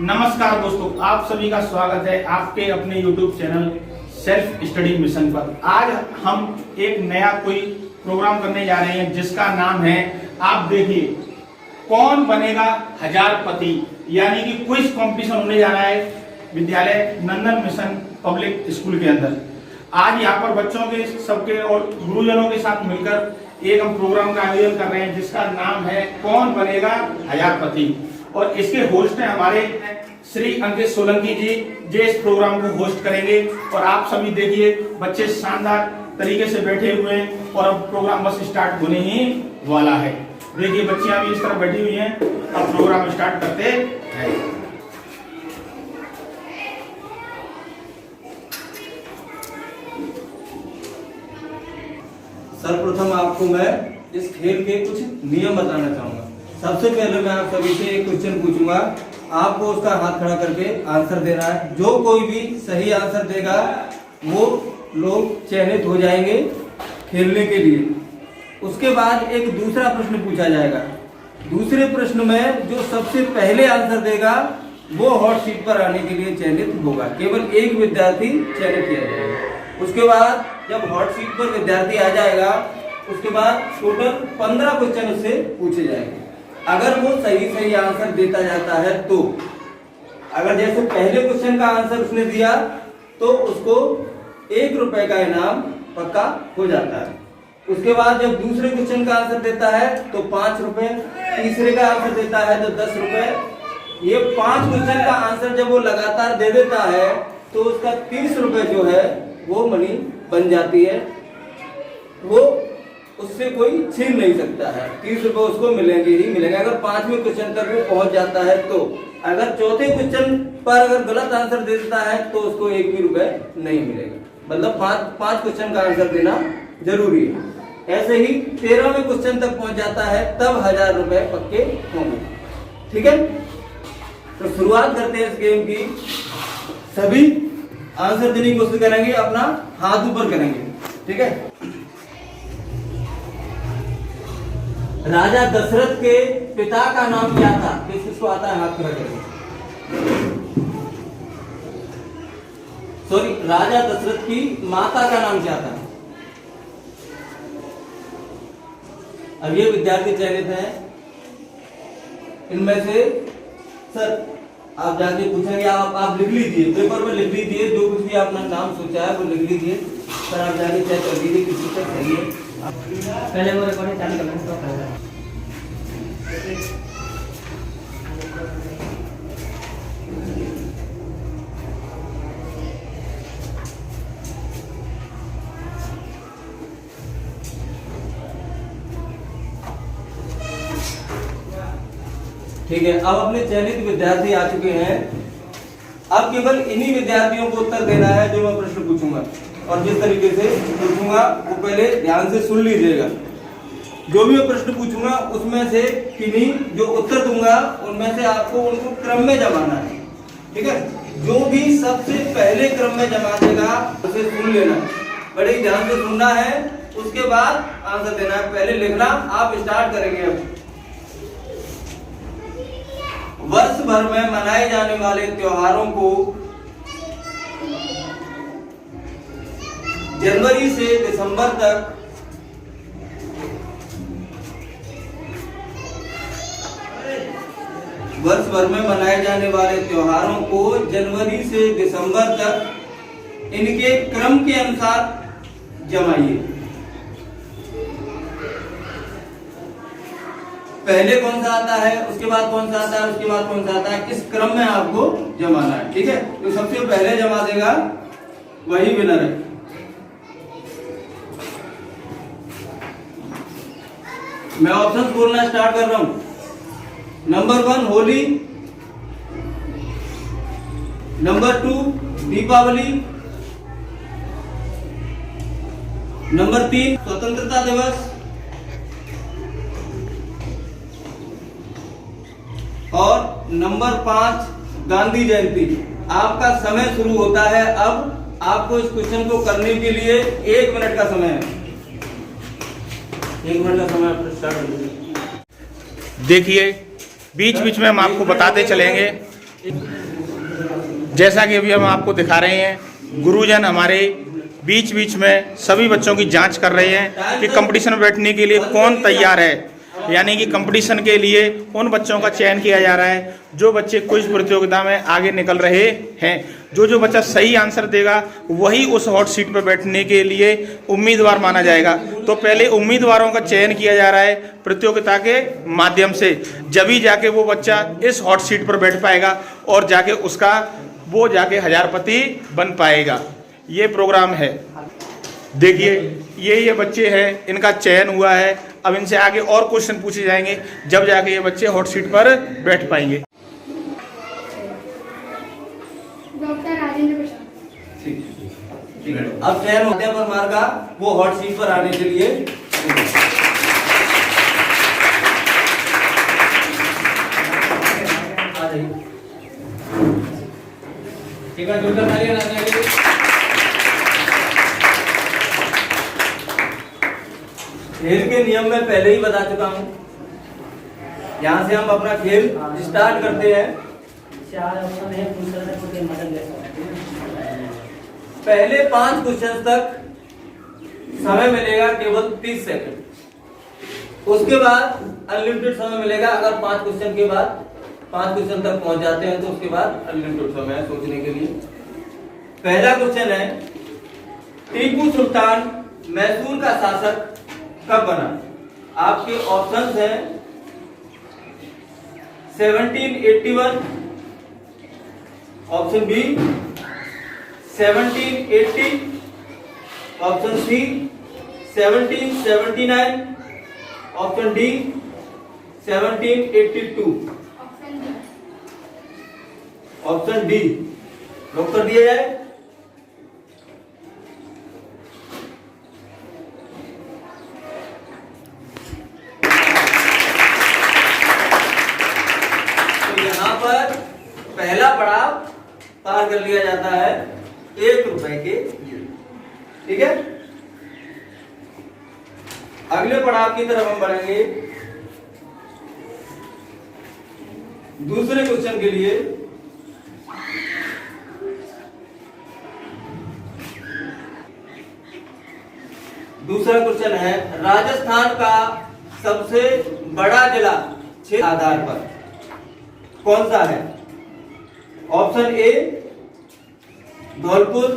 नमस्कार दोस्तों, आप सभी का स्वागत है आपके अपने YouTube channel self study mission पर। आज हम एक नया कोई प्रोग्राम करने जा रहे हैं जिसका नाम है, आप देखिए, कौन बनेगा हजारपति, यानी कि क्विज कंपटीशन होने जा रहा है विद्यालय नंदन मिशन पब्लिक स्कूल के अंदर। आज यहाँ पर बच्चों के सबके और गुरुजनों के साथ मिलकर एक हम प्रोग्राम का आयोजन कर रहे हैं जिसका नाम है कौन बनेगा हजारपति। और इसके होस्ट हैं हमारे श्री अंकित सोलंकी जी, जो इस प्रोग्राम को होस्ट करेंगे। और आप सभी देखिए, बच्चे शानदार तरीके से बैठे हुए हैं और अब प्रोग्राम बस स्टार्ट होने ही वाला है। देखिए बच्चियां भी इस तरह बैठी हुई हैं, अब प्रोग्राम स्टार्ट करते हैं। सर्वप्रथम आपको मैं इस खेल के कुछ नियम बताना चाहूंगा। सबसे पहले मैं आप सभी से एक क्वेश्चन पूछूंगा, आपको उसका हाथ खड़ा करके आंसर देना है। जो कोई भी सही आंसर देगा वो लोग चयनित हो जाएंगे खेलने के लिए। उसके बाद एक दूसरा प्रश्न पूछा जाएगा। दूसरे प्रश्न में जो सबसे पहले आंसर देगा वो हॉट सीट पर आने के लिए चयनित होगा। केवल एक विद्यार्थी चयनित किया जाएगा। उसके बाद जब हॉट सीट पर विद्यार्थी आ जाएगा, उसके बाद टोटल 15 क्वेश्चन उससे पूछे जाएंगे। अगर वो सही आंसर देता जाता है तो, अगर जैसे पहले क्वेश्चन का आंसर उसने दिया तो उसको 1 रुपए का इनाम पक्का हो जाता है। उसके बाद जब दूसरे क्वेश्चन का आंसर देता है तो 5 रुपए, तीसरे का आंसर देता है तो 10 रुपए। ये 5 क्वेश्चन का आंसर जब वो लगातार दे देता है तो उसका 30 रुपए जो है वो मनी बन जाती है। वो उससे कोई छीन नहीं सकता है, 30 रुपए उसको मिलेंगे ही मिलेंगे अगर 5वें क्वेश्चन तक वो पहुंच जाता है तो। अगर चौथे क्वेश्चन पर अगर गलत आंसर दे देता है तो उसको 1 भी रुपए नहीं मिलेगा। मतलब 5 क्वेश्चन का आंसर देना जरूरी है। ऐसे ही 13वें क्वेश्चन तक पहुंच जाता है तब 1000 रुपए पक्के होंगे। ठीक है, तो शुरुआत करते हैं इस गेम की। सभी आंसर देने की कोशिश करेंगे, अपना हाथ ऊपर करेंगे। ठीक है। राजा दशरथ के पिता का नाम क्या था? किसको आता है हाथ खड़ा करके? सॉरी, राजा दशरथ की माता का नाम क्या था? अब ये विद्यार्थी चयनित है। इनमें से सर आप जाके पूछेंगे, आप लिख लीजिए, पेपर में लिख लीजिए, जो कुछ भी आपने नाम सोचा है वो लिख लीजिए। सर आप जाके चेक कर लीजिए किसी तक सही है। पहले वो रिकॉर्डिंग चालू करना है। ठीक है, अब अपने चयनित विद्यार्थी आ चुके हैं। अब केवल इन्हीं विद्यार्थियों को उत्तर देना है जो मैं प्रश्न पूछूंगा। और जिस तरीके से पूछूंगा वो पहले ध्यान से सुन लीजिएगा। जो भी मैं प्रश्न पूछूंगा उसमें से किन्हीं जो उत्तर दूंगा उनमें से आपको उनको क्रम में जमाना है। ठीक है, जो भी सबसे पहले क्रम में जमा देगा उसे सुन लेना, बड़े ध्यान से सुनना है। उसके बाद आंसर देना है। पहले लिखना आप स्टार्ट करेंगे। अब वर्ष भर में मनाए जाने वाले त्योहारों को जनवरी से दिसंबर तक वर्ष भर में मनाए जाने वाले त्योहारों को जनवरी से दिसंबर तक इनके क्रम के अनुसार जमाइए। पहले कौन सा आता है, उसके बाद कौन सा आता है, उसके बाद कौन सा आता है, इस क्रम में आपको जमाना है। ठीक है, तो सबसे पहले जमा देगा वही विनर है। मैं ऑप्शन बोलना स्टार्ट कर रहा हूं। Number 1 Holi, number 2 Deepawali, number 3 Swatantrata दिवस और नंबर 5 गांधी जयंती। आपका समय शुरू होता है। अब आपको इस क्वेश्चन को करने के लिए 1 मिनट का समय है। 1 मिनट का समय स्टार्ट कर दीजिए। देखिए बीच बीच में हम आपको बताते चलेंगे जैसा कि अभी हम आपको दिखा रहे हैं, गुरुजन हमारे बीच बीच में सभी बच्चों की जांच कर रहे हैं कि कंपटीशन में बैठने के लिए कौन तैयार है। यानी कि कंपटीशन के लिए उन बच्चों का चयन किया जा रहा है जो बच्चे क्विज प्रतियोगिता में आगे निकल रहे हैं। जो बच्चा सही आंसर देगा वही उस हॉट सीट पर बैठने के लिए उम्मीदवार माना जाएगा। तो पहले उम्मीदवारों का चयन किया जा रहा है प्रतियोगिता के माध्यम से, जभी जाके वो बच्चा इस हॉट सीट पर बैठ पाएगा और जाके वो जाके हजारपति बन पाएगा। ये प्रोग्राम है। देखिए ये बच्चे हैं, इनका चयन हुआ है। अब इनसे आगे और क्वेश्चन पूछे जाएंगे, जब जाके ये बच्चे हॉट सीट पर बैठ पाएंगे। डॉक्टर राजेंद्र प्रसाद। ठीक है। अब चयन होते हैं परमार का, वो हॉट सीट पर आने के लिए आ जाइए। ठीक है, जोरदार तालियां बजाने के लिए। खेल के नियम मैं पहले ही बता चुका हूँ। यहाँ से हम अपना खेल स्टार्ट करते हैं। 4 ऑप्शन है, दूसरा से कोई मदद ले सकते हैं। पहले 5 क्वेश्चन तक समय मिलेगा केवल 30 सेकंड। उसके बाद अनलिमिटेड समय मिलेगा। अगर 5 क्वेश्चन के बाद 5 क्वेश्चन तक पहुंच जाते हैं तो उसके बाद अनलिमिटेड समय है सोचने के लिए। पहला क्वेश्चन है, टीपू सुल्तान मैसूर का शासक कब बना? आपके ऑप्शंस हैं 1781, option B 1780, option C 1779, option D 1782। Option D lock कर दिया जाए। तो यहां पर पहला पड़ाव पार कर लिया जाता है 1 रुपए के लिए। ठीक है, अगले पड़ाव की तरफ हम बढ़ेंगे। दूसरे क्वेश्चन के लिए दूसरा क्वेश्चन है, राजस्थान का सबसे बड़ा जिला क्षेत्र आधार पर कौन सा है? Option A Dholpur,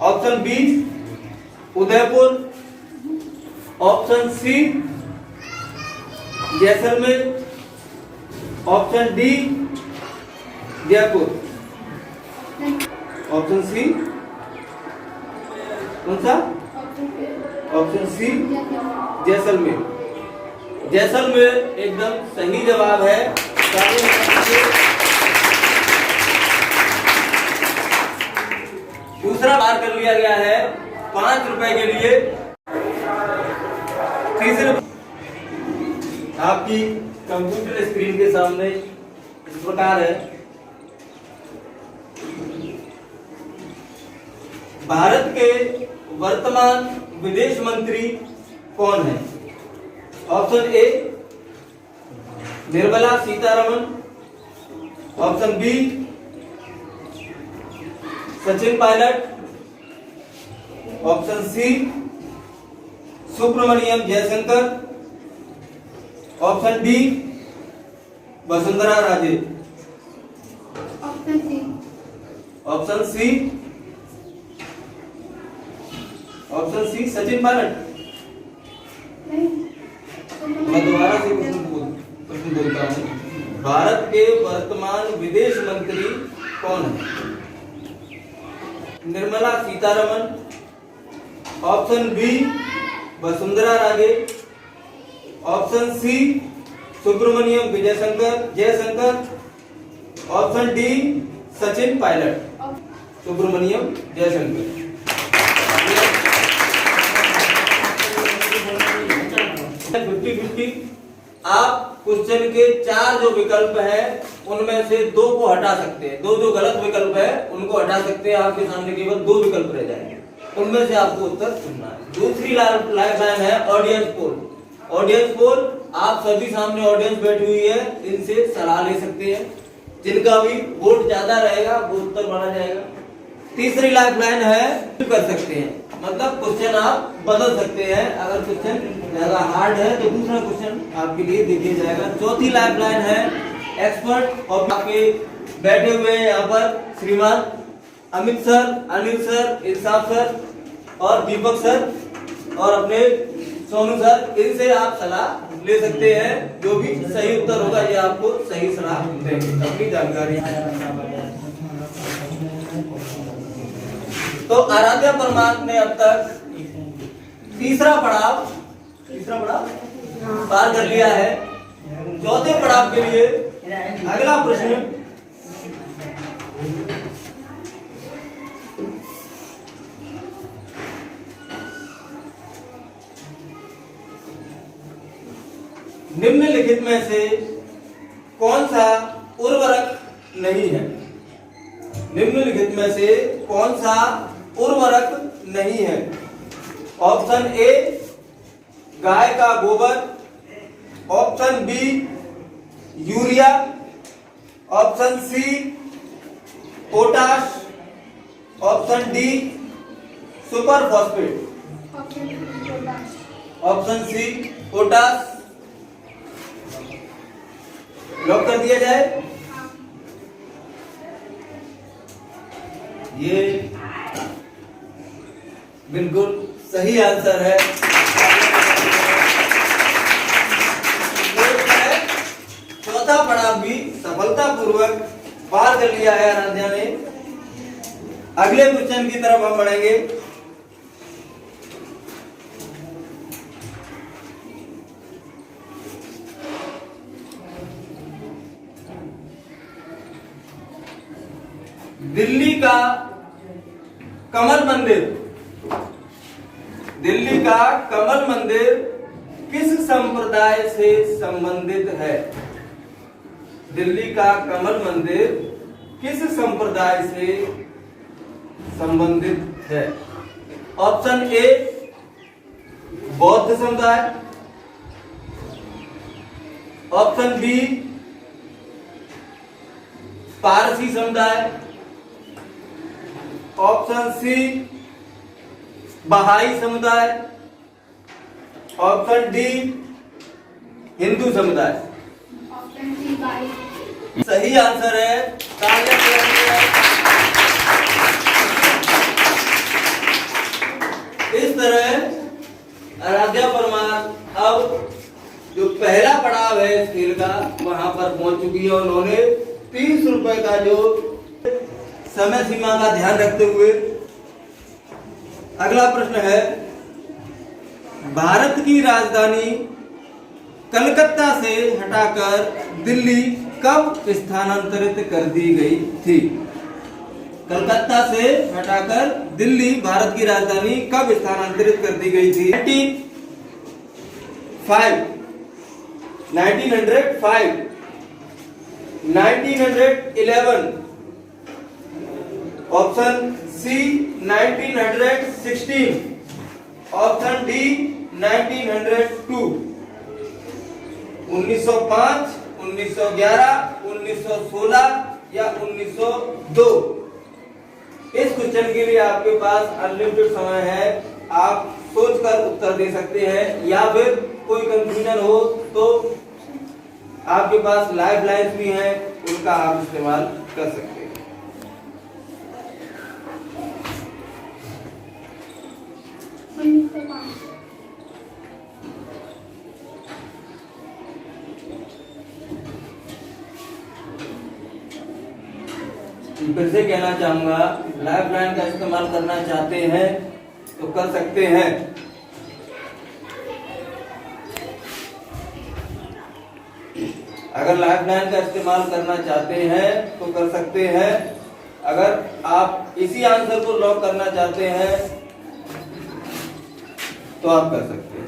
option B Udaipur, option C Jaisalmer, option D Jaipur. Option C कौन सा? Option C Jaisalmer. जैसलमेर एकदम सही जवाब है। दूसरा बार कर लिया गया है 5 रुपए के लिए। तीसरे आपकी कंप्यूटर स्क्रीन के सामने इस प्रकार है, भारत के वर्तमान विदेश मंत्री कौन है? Option A Nirmala Sitharaman, option B Sachin Pilot, option C Subrahmanyam Jaishankar, option D Vasundhara Raje. Option C. Option C option C Sachin Pilot. मैं दोबारा से प्रश्न बोलता हूँ, भारत के वर्तमान विदेश मंत्री कौन है? Nirmala Sitharaman, option B Vasundhara Raje, option C Subrahmanyam Jaishankar, option D Sachin Pilot. Subrahmanyam Jaishankar. 50-50। आप क्वेश्चन के 4 जो विकल्प है उनमें से 2 को हटा सकते हैं। 2 जो गलत विकल्प है उनको हटा सकते हैं। आपके सामने केवल 2 विकल्प रह जाएंगे, उनमें से आपको उत्तर चुनना है। दूसरी लाइफ लाइन है ऑडियंस पोल। ऑडियंस पोल, आप सभी सामने ऑडियंस बैठी हुई है, इनसे सलाह ले सकते हैं। जिनका भी वोट ज्यादा रहेगा वो उत्तर माना जाएगा। तीसरी लाइफलाइन है कर सकते हैं, मतलब क्वेश्चन आप बदल सकते हैं। अगर क्वेश्चन ज्यादा हार्ड है तो दूसरा क्वेश्चन आपके लिए देखिए जाएगा। चौथी लाइफलाइन है एक्सपर्ट, और आपके बैठे हुए हैं यहाँ पर श्रीमान अमित सर, अनिल सर, इंसाफ सर और दीपक सर और अपने सोनू सर। इनसे आप सलाह ले सकते हैं, जो भी सही उत्तर होगा ये आपको सही सलाह देंगे अपनी जानकारी। तो आराध्या परमार ने अब तक तीसरा पड़ाव पार कर लिया है। चौथे पड़ाव के लिए अगला प्रश्न निम्नलिखित में से कौन सा उर्वरक नहीं है? निम्नलिखित में से कौन सा उर्वरक नहीं है? ऑप्शन ए गाय का गोबर, option B urea, option C potash, option D superphosphate. Option C potash lock कर दिया जाए। ये बिल्कुल सही आंसर है। चौथा पड़ाव भी सफलतापूर्वक पार कर लिया है आराध्या ने। अगले क्वेश्चन की तरफ हम बढ़ेंगे। दिल्ली का कमल मंदिर, दिल्ली का कमल मंदिर किस संप्रदाय से संबंधित है? दिल्ली का कमल मंदिर किस संप्रदाय से संबंधित है? ऑप्शन ए बौद्ध समुदाय, ऑप्शन बी पारसी समुदाय, ऑप्शन सी बहाई समुदाय, ऑप्शन डी हिंदू समुदाय। ऑप्शन सी बहाई सही आंसर है। इस तरह आराध्या परमार अब जो पहला पड़ाव है इस खेल का वहां पर पहुंच चुकी है। उन्होंने 30 रुपए का जो समय सीमा का ध्यान रखते हुए अगला प्रश्न है, भारत की राजधानी कलकत्ता से हटाकर दिल्ली कब स्थानांतरित कर दी गई थी? कलकत्ता से हटाकर दिल्ली भारत की राजधानी कब स्थानांतरित कर दी गई थी? 1905, 1911, ऑप्शन सी 1916, ऑप्शन डी 1902, 1905, 1911, 1916 या 1902। इस क्वेश्चन के लिए आपके पास अनलिमिटेड समय है, आप सोचकर उत्तर दे सकते हैं, या फिर कोई कंफ्यूजन हो तो आपके पास लाइफ लाइन्स भी हैं, उनका आप इस्तेमाल कर सकते हैं। फिर से कहना चाहूंगा, लाइफ लाइन का इस्तेमाल करना चाहते हैं तो कर सकते हैं। अगर लाइफ लाइन का इस्तेमाल करना चाहते हैं तो कर सकते हैं। अगर आप इसी आंसर को लॉक करना चाहते हैं तो आप कर सकते हैं।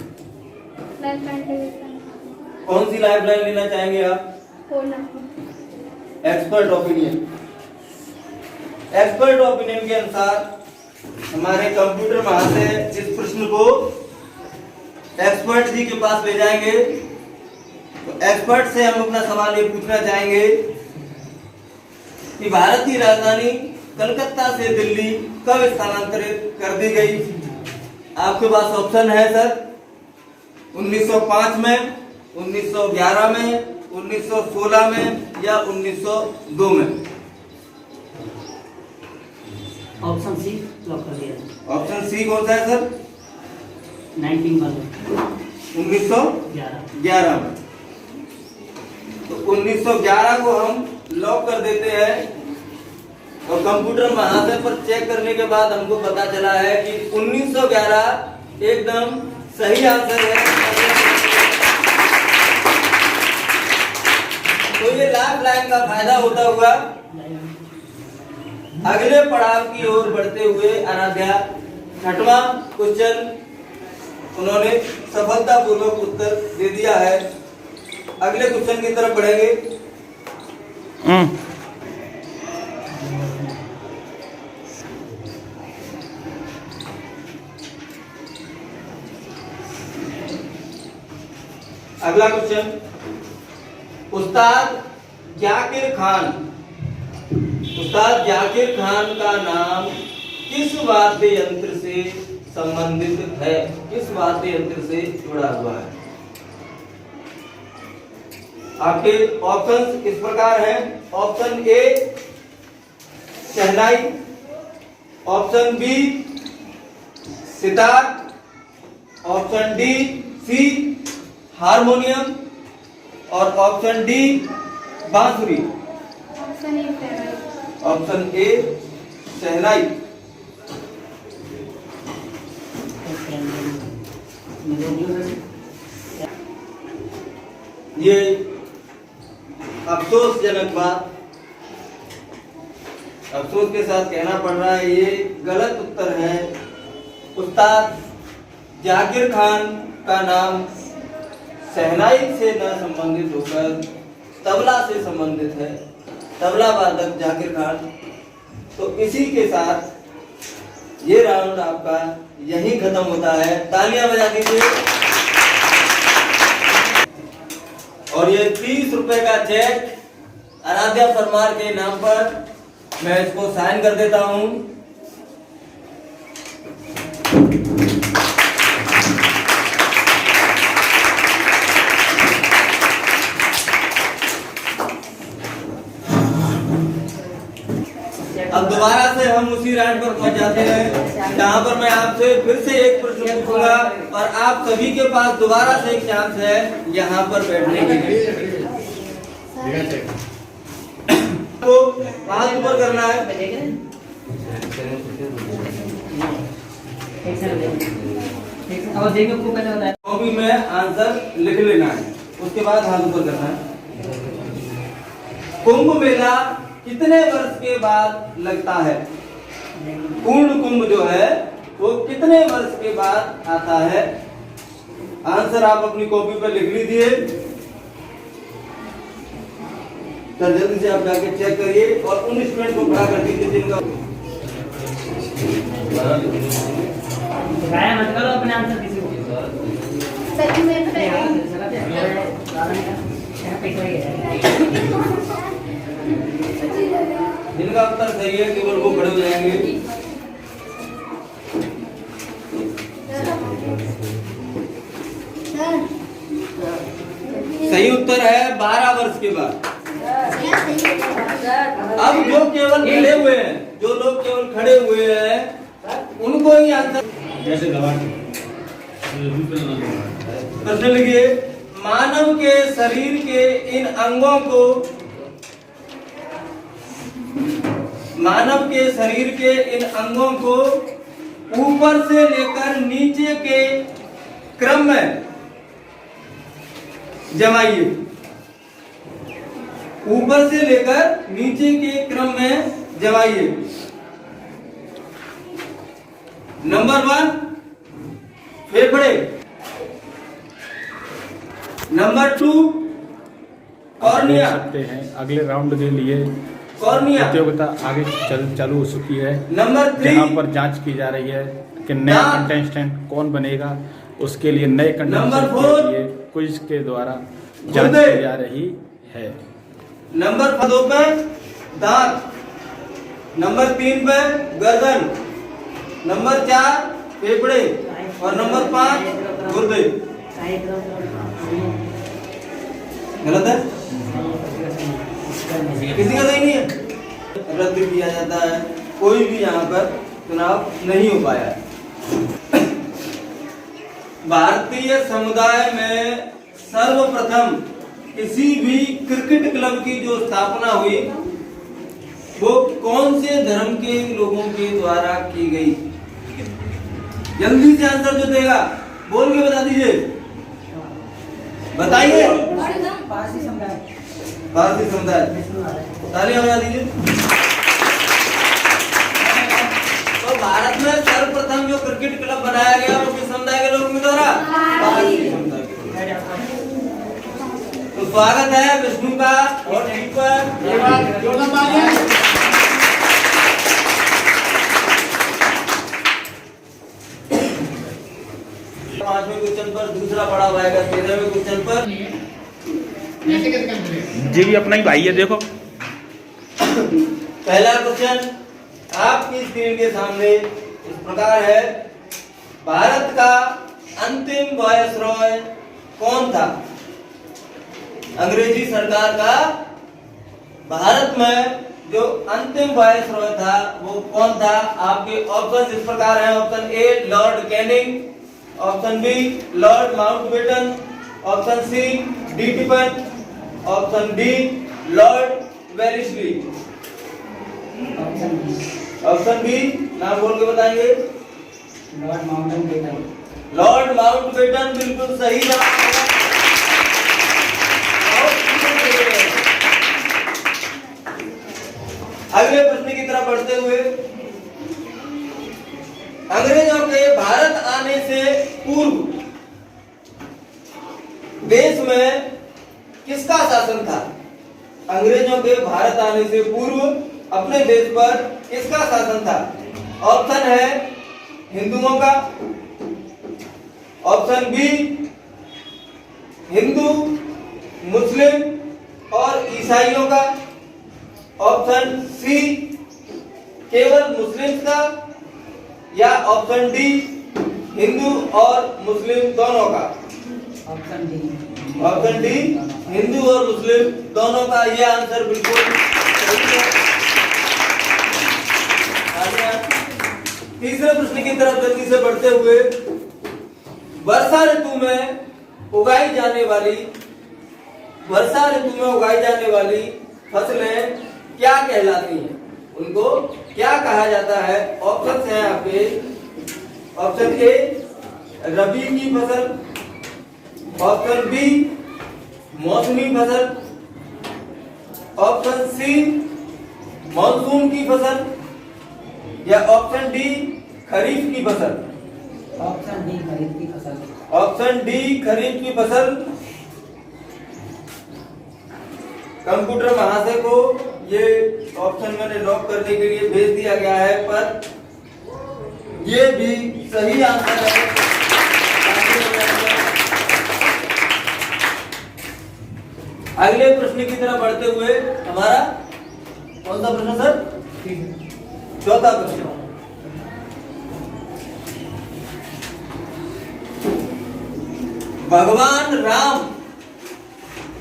कौन सी लाइफ लाइन लेना चाहेंगे आप? Expert opinion. एक्सपर्ट ओपिनियन के अनुसार हमारे कंप्यूटर महाशय इस प्रश्न को एक्सपर्ट जी के पास ले जाएंगे। तो एक्सपर्ट से हम अपना सवाल ये पूछना चाहेंगे कि भारत की राजधानी कलकत्ता से दिल्ली कब स्थानांतरित कर दी गई? आपके पास ऑप्शन है सर 1905 में, 1911 में, 1916 में या 1902 में। ऑप्शन सी लॉक कर दिया। ऑप्शन सी कौन सा है सर? 1911 में। तो 1911 को हम लॉक कर देते हैं और कंप्यूटर महाशय पर चेक करने के बाद हमको पता चला है कि 1911 एकदम सही आंसर है। तो ये लाइफ लाइन का फायदा होता हुआ अगले पड़ाव की ओर बढ़ते हुए अनाध्या 6वां क्वेश्चन उन्होंने सफलतापूर्वक उत्तर दे दिया है। अगले क्वेश्चन की तरफ बढ़ेंगे। अगला क्वेश्चन, उस्ताद जाकिर खान का नाम किस वाद्य यंत्र से संबंधित है? किस वाद्य यंत्र से जुड़ा हुआ है? आपके ऑप्शंस इस प्रकार हैं। Option A shehnai, option B sitar, option D C harmonium और ऑप्शन डी बांसुरी। Option A shehnai. ये अफसोसजनक बात, अफसोस के साथ कहना पड़ रहा है, ये गलत उत्तर है। उस्ताद जाकिर खान का नाम शहनाई से न संबंधित होकर तबला से संबंधित है, तबला वादक जाकिर खान। तो इसी के साथ ये राउंड आपका यही खत्म होता है। तालियां बजा दीजिए। और ये 30 रुपए का चेक आराध्या परमार के नाम पर मैं इसको साइन कर देता हूं। अब दोबारा से हम उसी राउंड पर पहुंच जाते हैं जहां पर मैं आपसे फिर से एक प्रश्न पूछूंगा और आप सभी के पास दोबारा से एक चांस है यहाँ पर बैठने के लिए। तो हाथ ऊपर करना है। कॉपी में आंसर लिख लेना है, उसके बाद हाथ ऊपर करना है। कुंभ मेला कितने वर्ष के बाद लगता है? पूर्ण कुंभ जो है वो कितने वर्ष के बाद आता है? आंसर आप अपनी कॉपी पर लिख लीजिए। सर जल्दी से आप जाके चेक करिए और उन स्टूडेंट को खड़ा कर दीजिए जिनका मत करो अपने आंसर किसी को। जिनका उत्तर सही है केवल वो खड़े हो जाएंगे। सही उत्तर है 12 वर्ष के बाद। अब जो केवल खड़े हुए हैं, जो लोग केवल खड़े हुए हैं उनको ही आंसर प्रश्न लिखिए। मानव के शरीर के इन अंगों को, मानव के शरीर के इन अंगों को ऊपर से लेकर नीचे के क्रम में जमाइए। ऊपर से लेकर नीचे के क्रम में जमाइए। नंबर 1 फेफड़े, नंबर 2 कॉर्निया। सकते हैं अगले राउंड के लिए कॉर्निया प्रतियोगिता आगे चालू हो चुकी है। नंबर 3 यहाँ पर जांच की जा रही है कि नया कंटेस्टेंट कौन बनेगा। उसके लिए नए कंटेस्टेंट के लिए क्विज के द्वारा जांच की जा रही है। नंबर 2 पे दांत, नंबर 3 पे गर्दन, नंबर 4 फेफड़े और नंबर 5 गुर्दे। गलत है? किसी का सही नहीं है? रद्द किया जाता है, कोई भी यहाँ पर चुनाव नहीं हो पाया है। भारतीय समुदाय में सर्वप्रथम किसी भी क्रिकेट क्लब की जो स्थापना हुई वो कौन से धर्म के लोगों के द्वारा की गई? जल्दी से आंसर जो देगा बोल के बता दीजिए, बताइए। पारसी समुदाय। पारसी समुदाय, तालियां बजा दीजिए। तो भारत में सर्वप्रथम जो क्रिकेट क्लब बनाया गया वो किस समुदाय के लोगों के द्वारा? पारसी समुदाय के द्वारा। तो स्वागत है विष्णु का और टीम पर। पांचवें क्वेश्चन पर दूसरा पड़ा हुआ है 13वें क्वेश्चन पर। जी भी अपना ही भाई है, देखो। पहला क्वेश्चन आपकी स्क्रीन के सामने इस प्रकार है, भारत का अंतिम वायसरॉय कौन था? अंग्रेजी सरकार का भारत में जो अंतिम वायसरॉय था वो कौन था? आपके ऑप्शन इस प्रकार हैं। Option A Lord Canning, option B Lord Mountbatten, option C D टिपन, option D Lord Wellesley. Option B नाम बोल के बताएंगे। Lord Mountbatten. लॉर्ड माउंटबेटन बिल्कुल सही जवाब है। अगले प्रश्न की तरफ बढ़ते हुए, अंग्रेजों के भारत आने से पूर्व देश में किसका शासन था? अंग्रेजों के भारत आने से पूर्व अपने देश पर किसका शासन था? ऑप्शन है हिंदुओं का, ऑप्शन बी हिंदू, मुस्लिम और ईसाइयों का, ऑप्शन सी केवल मुस्लिम का, या ऑप्शन डी हिंदू और मुस्लिम दोनों का। Option D. Option D Hindu और मुस्लिम दोनों का, यह आंसर बिल्कुल सही है। तीसरे प्रश्न की तरफ जल्दी से बढ़ते हुए, वर्षा ऋतु में उगाई जाने वाली फसलें क्या कहलाती हैं? उनको क्या कहा जाता है? ऑप्शन हैं आपके। ऑप्शन ए रबी की फसल, ऑप्शन बी मौसमी फसल, ऑप्शन सी मानसून की फसल, या ऑप्शन डी खरीफ की फसल। ऑप्शन डी खरीफ की फसल। ऑप्शन डी खरीफ की फसल। कंप्यूटर महाशय को ये ऑप्शन मैंने लॉक करने के लिए भेज दिया गया है, पर ये भी सही आंसर है। अगले प्रश्न की तरफ बढ़ते हुए, हमारा कौन सा प्रश्न सर? चौथा प्रश्न। भगवान राम,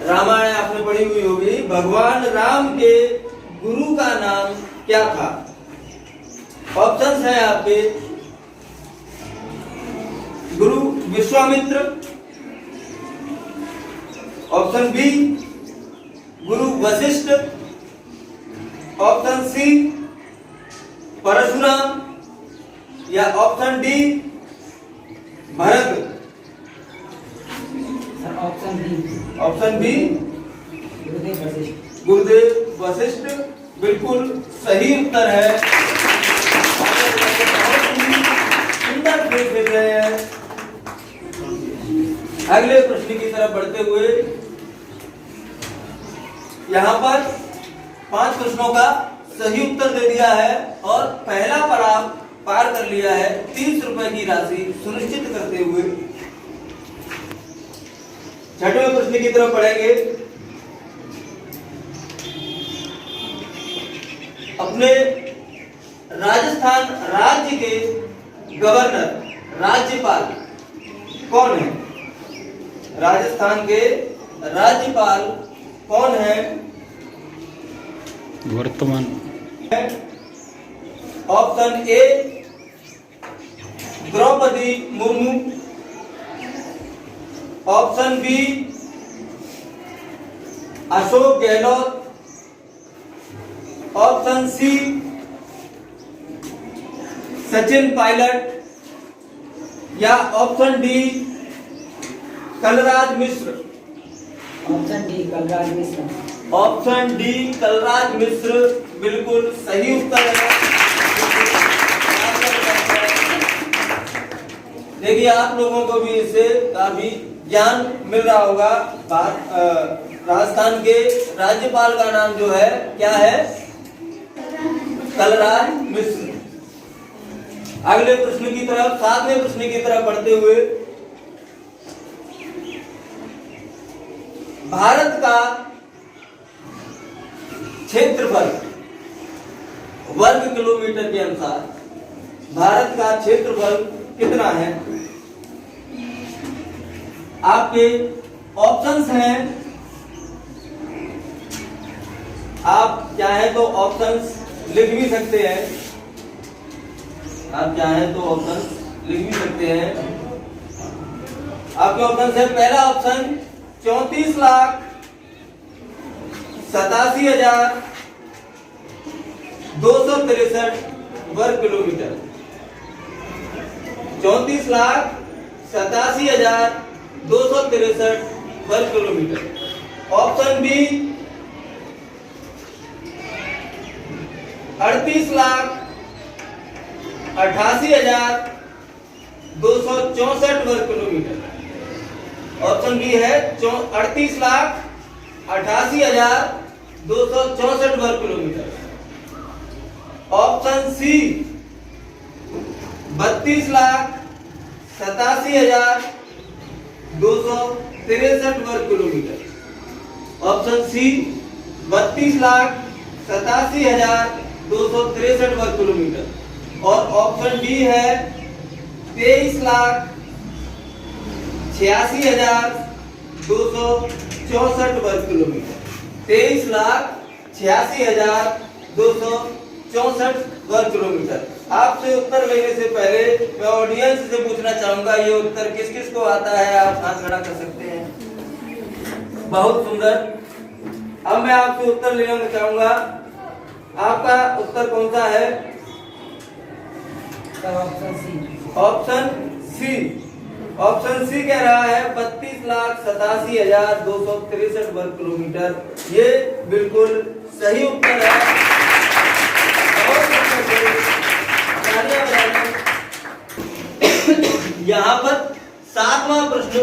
रामायण आपने पढ़ी हुई होगी, भगवान राम के गुरु का नाम क्या था? ऑप्शंस हैं आपके। गुरु विश्वामित्र, ऑप्शन बी गुरु वशिष्ठ, ऑप्शन सी परशुराम, या option D Bharat. Option B. Option B Gurudev Vashishtha. गुरुदेव वशिष्ठ बिल्कुल सही उत्तर है। सुंदर खेल खेल रहे हैं। अगले प्रश्न की तरफ बढ़ते हुए, यहाँ पर 5 प्रश्नों का सही उत्तर दे दिया है और पहला पड़ाव पार कर लिया है। 30 रुपए की राशि सुनिश्चित करते हुए 6वें प्रश्न की तरफ पढ़ेंगे। अपने राजस्थान राज्य के गवर्नर, राज्यपाल कौन है? राजस्थान के राज्यपाल कौन है? वर्तमान option A Droupadi Murmu, option B Ashok Gehlot, option C Sachin Pilot या option D Kalraj Mishra. Option D Kalraj Mishra. Option D Kalraj Mishra बिल्कुल सही उत्तर है। देखिए आप लोगों को भी इससे काफी ज्ञान मिल रहा होगा। राजस्थान के राज्यपाल का नाम जो है क्या है? कलराज मिश्र। अगले प्रश्न की तरफ, 7वें प्रश्न की तरफ बढ़ते हुए, भारत का क्षेत्रफल वर्ग किलोमीटर के अनुसार भारत का क्षेत्रफल कितना है? आपके ऑप्शंस हैं, आप चाहें तो ऑप्शंस लिख भी सकते हैं, आप चाहें तो ऑप्शन लिख भी सकते हैं। आपके ऑप्शन है, पहला ऑप्शन 34,87,263 वर्ग किलोमीटर, 34,87,263 वर्ग किलोमीटर। ऑप्शन बी 38,88,264 वर्ग किलोमीटर। ऑप्शन बी है 38,88,264 वर्ग किलोमीटर। ऑप्शन सी 32,87,263 वर्ग किलोमीटर। ऑप्शन सी 32,87,263 वर्ग किलोमीटर। और ऑप्शन डी है 23,86,264 वर्ग किलोमीटर। 23,86,264 वर्ग किलोमीटर। आपसे उत्तर लेने से पहले मैं ऑडियंस से पूछना चाहूंगा, ये उत्तर किस किस को आता है? आप हाथ खड़ा कर सकते हैं। बहुत सुंदर। अब मैं आपसे उत्तर लेना चाहूंगा, आपका उत्तर कौन सा है? Option C. Option C. Option C कह रहा है 32,87,263 वर्ग किलोमीटर। ये बिल्कुल सही उत्तर है। यहाँ पर 7वां प्रश्न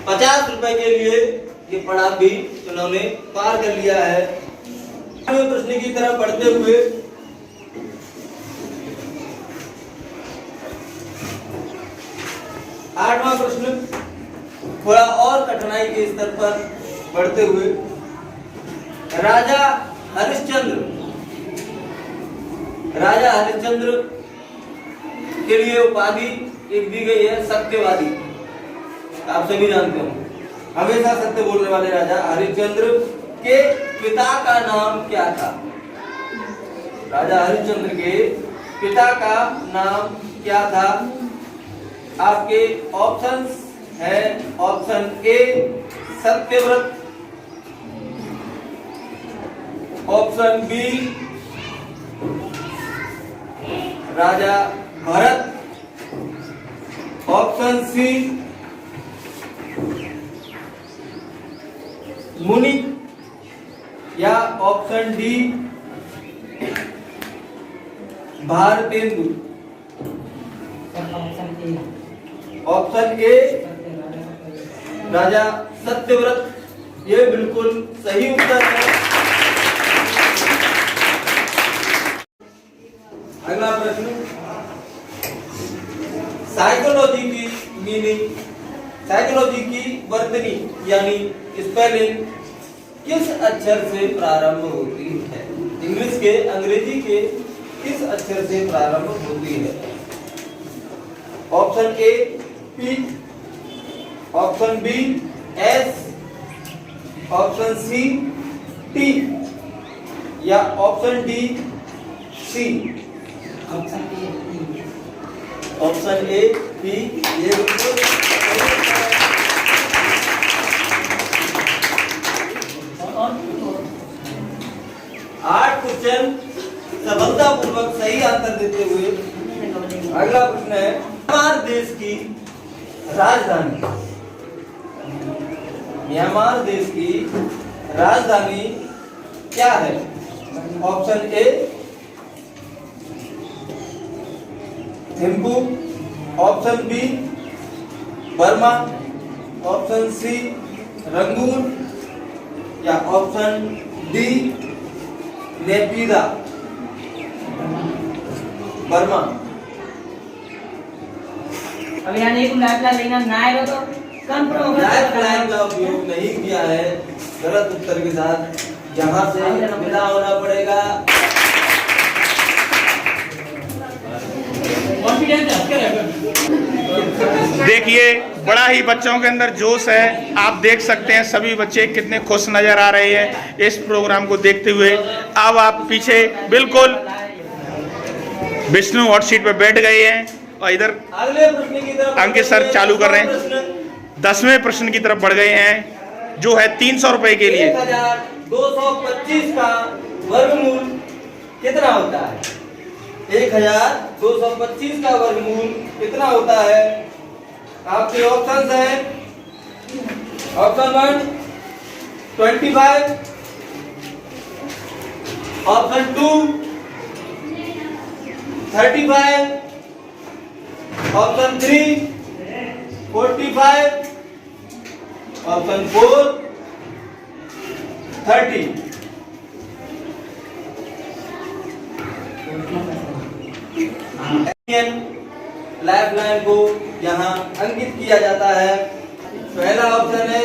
50 रुपए के लिए ये पड़ाव भी उन्होंने पार कर लिया है। प्रश्न की तरफ बढ़ते हुए, आठवां प्रश्न थोड़ा और कठिनाई के स्तर पर बढ़ते हुए, राजा हरिश्चंद्र के लिए उपाधि एक दी गई है सत्यवादी। आप सभी जानते हो, हमेशा सत्य बोलने वाले राजा हरिश्चंद्र के पिता का नाम क्या था? राजा हरिश्चंद्र के पिता का नाम क्या था? आपके ऑप्शंस है, option A Satyavrat, option B Raja Bharat, option C मुनि या option D Bharatendu. Option A Raja Satyavrat, ये बिल्कुल सही उत्तर है। अगला प्रश्न, साइकोलॉजी की मीनिंग, साइकोलॉजी की वर्तनी यानी स्पेलिंग किस अक्षर से प्रारंभ होती है? इंग्लिश के अंग्रेजी के किस अक्षर से प्रारंभ होती है? Option A P, option B S, option C T या option D C? Option A P, ये बिल्कुल 8 क्वेश्चन सफलतापूर्वक सही आंसर देते हुए अगला प्रश्न है, म्यांमार देश की राजधानी, म्यांमार देश की राजधानी क्या है? Option A Thimphu, option B Burma, option C Rangoon या ऑप्शन डी नेपिदा? बर्मा। अब यानी एक लाइफ लेना ना आएगा तो कम लाइफ लाइन का उपयोग नहीं किया है, गलत उत्तर के साथ यहाँ से विदा होना पड़ेगा। देखिए बड़ा ही बच्चों के अंदर जोश है, आप देख सकते हैं सभी बच्चे कितने खुश नजर आ रहे हैं इस प्रोग्राम को देखते हुए। अब आप पीछे बिल्कुल विष्णु हॉट सीट पर बैठ गए हैं और इधर अगले प्रश्न की तरफ अंकित सर चालू कर रहे हैं। 10वें प्रश्न की तरफ बढ़ गए हैं जो है 300 रुपए के लिए। 1225 का वर्गमूल कितना होता है? 1225 का वर्गमूल कितना होता है? आपके ऑप्शंस हैं, option 1 25, option 2 35, option 3 45, option 4 30। Life line को यहाँ अंकित किया जाता है। पहला ऑप्शन है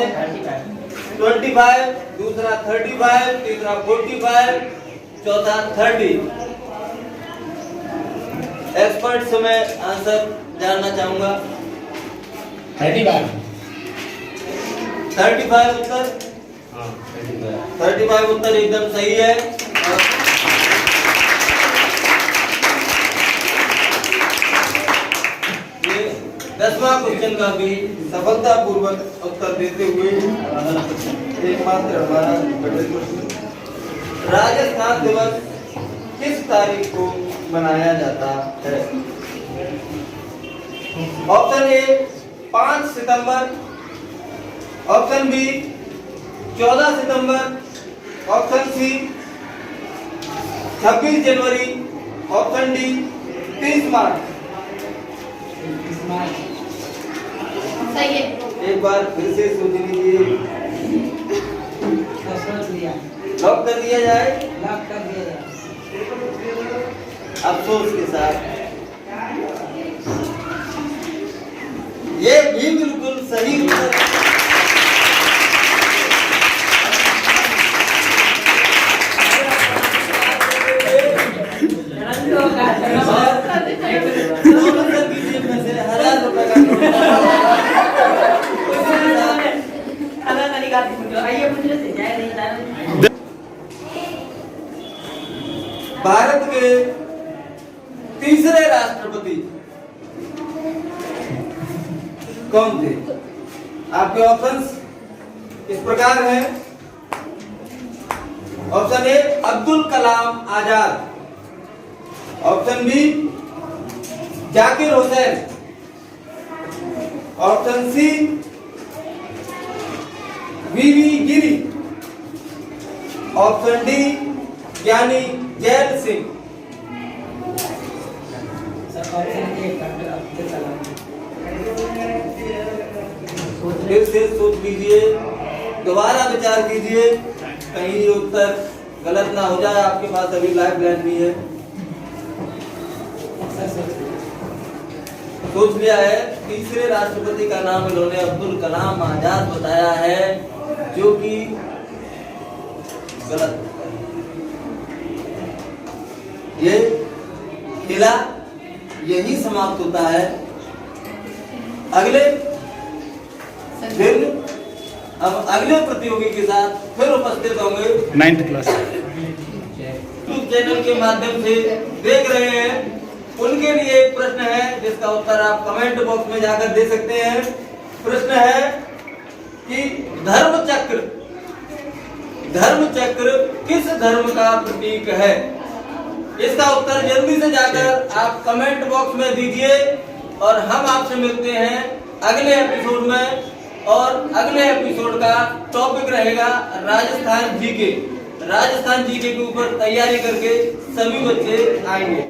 25, दूसरा 35, तीसरा 45, चौथा 30। एक्सपर्ट से मैं आंसर जानना चाहूंगा। 35 उत्तर? 35 उत्तर एकदम सही है। ये 10वां क्वेश्चन का भी सफलतापूर्वक उत्तर देते हुए एकमात्र हमारा बड़े प्रश्न, राजस्थान दिवस किस तारीख को मनाया जाता है? ऑप्शन ए 5 सितंबर, ऑप्शन बी 14 सितंबर, ऑप्शन सी 26 जनवरी, ऑप्शन डी 30 मार्च। सही है। एक बार फिर से सोच लीजिए। लॉक कर दिया जाए? अफसोस के साथ ये भी बिल्कुल सही उत्तर है। भारत के तीसरे राष्ट्रपति कौन थे? आपके ऑप्शंस इस प्रकार हैं। Option A Abdul Kalam Azad, option B Zakir Hussain, option C V V Giri, option D Giani Zail Singh. फिर से सोच लीजिए, दोबारा विचार कीजिए, कहीं ये उत्तर गलत ना हो जाए। आपके पास अभी लाइफ लाइन भी है। सोच लिया है? तीसरे राष्ट्रपति का नाम इन्होंने अब्दुल कलाम आजाद बताया है, जो कि गलत। ये खेला यही समाप्त होता है। अगले दिन अब अगले प्रतियोगी के साथ फिर उपस्थित होंगे। 9th क्लास यूट्यूब चैनल के माध्यम से देख रहे हैं, उनके लिए एक प्रश्न है जिसका उत्तर आप कमेंट बॉक्स में जाकर दे सकते हैं। प्रश्न है कि धर्म चक्र किस धर्म का प्रतीक है? इसका उत्तर जल्दी से जाकर आप कमेंट बॉक्स में दीजिए और हम आपसे मिलते हैं अगले एपिसोड में। और अगले एपिसोड का टॉपिक रहेगा राजस्थान जीके। राजस्थान जीके के ऊपर तैयारी करके सभी बच्चे आएंगे।